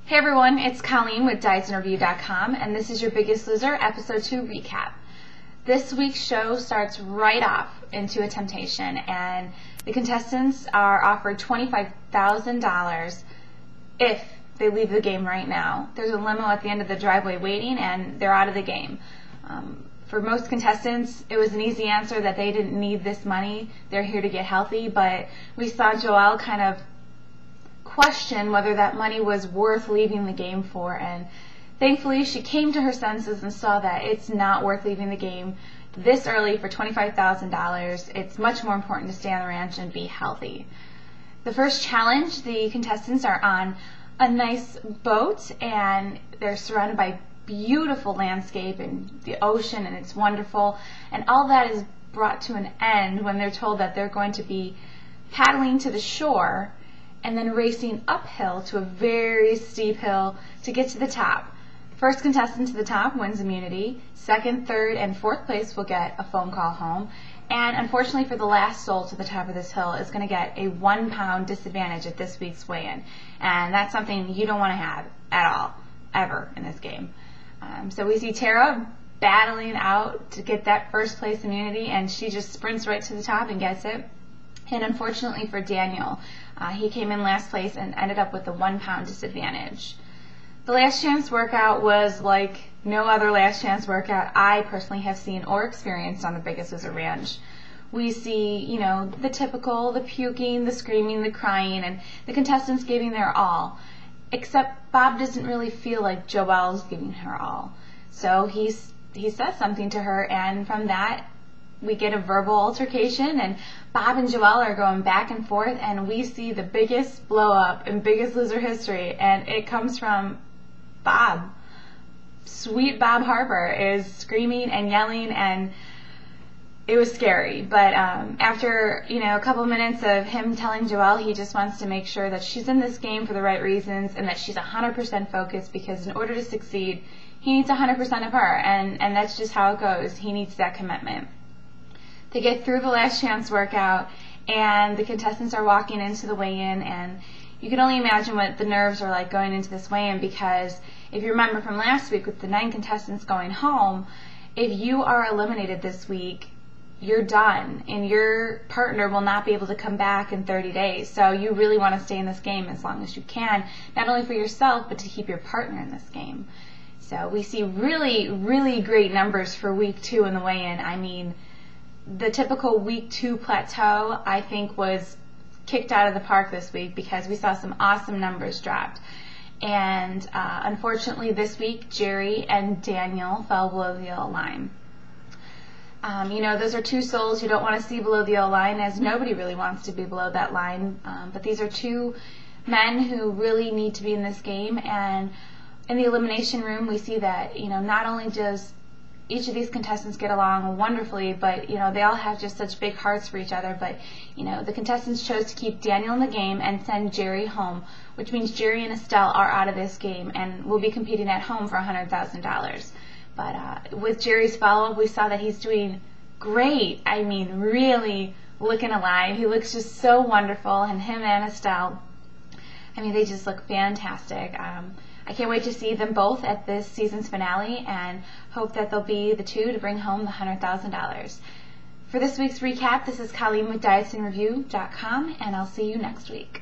Hey everyone, it's Coleen with DietsAndReview.com, and this is your Biggest Loser Episode 2 recap. This week's show starts right off into a temptation, and the contestants are offered $25,000 if they leave the game right now. There's a limo at the end of the driveway waiting, and they're out of the game. For most contestants, it was an easy answer that they didn't need this money. They're here to get healthy, but we saw Joelle kind of question whether that money was worth leaving the game for, and thankfully she came to her senses and saw that it's not worth leaving the game this early for $25,000. It's much more important to stay on the ranch and be healthy. The first challenge, the contestants are on a nice boat and they're surrounded by beautiful landscape and the ocean, and it's wonderful, and all that is brought to an end when they're told that they're going to be paddling to the shore and then racing uphill to a very steep hill to get to the top. First contestant to the top wins immunity. Second, third, and fourth place will get a phone call home. And unfortunately for the last soul to the top of this hill is going to get a 1 pound disadvantage at this week's weigh-in. And that's something you don't want to have at all, ever in this game. So we see Tara battling out to get that first place immunity, and she just sprints right to the top and gets it. And unfortunately for Daniel, he came in last place and ended up with a 1 pound disadvantage. The last chance workout was like no other last chance workout I personally have seen or experienced on the Biggest Loser Ranch. We see, the typical, the puking, the screaming, the crying, and the contestants giving their all. Except Bob doesn't really feel like Joelle's giving her all. So he says something to her, and from that we get a verbal altercation, and Bob and Joelle are going back and forth, and we see the biggest blow up in Biggest Loser history, and it comes from Bob. Sweet Bob Harper is screaming and yelling, and it was scary. But after a couple of minutes of him telling Joelle he just wants to make sure that she's in this game for the right reasons and that she's 100% focused, because in order to succeed he needs 100% of her, and that's just how it goes. He needs that commitment. They get through the last chance workout, and the contestants are walking into the weigh-in, and you can only imagine what the nerves are like going into this weigh-in, because if you remember from last week with the 9 contestants going home, if you are eliminated this week, you're done, and your partner will not be able to come back in 30 days. So you really want to stay in this game as long as you can, not only for yourself, but to keep your partner in this game. So we see really, really great numbers for week 2 in the weigh-in. I mean, the typical week 2 plateau, I think, was kicked out of the park this week, because we saw some awesome numbers dropped. And unfortunately this week, Jerry and Daniel fell below the yellow line. Those are 2 souls you don't want to see below the yellow line, as nobody really wants to be below that line. But these are 2 men who really need to be in this game. And in the elimination room, we see that, not only does each of these contestants get along wonderfully, but they all have just such big hearts for each other. But the contestants chose to keep Daniel in the game and send Jerry home, which means Jerry and Estelle are out of this game and will be competing at home for $100,000. But with Jerry's follow-up, we saw that he's doing great. I mean, really looking alive. He looks just so wonderful, and him and Estelle, they just look fantastic. I can't wait to see them both at this season's finale, and hope that they'll be the 2 to bring home the $100,000. For this week's recap, this is Coleen with DietsAndReview.com, and I'll see you next week.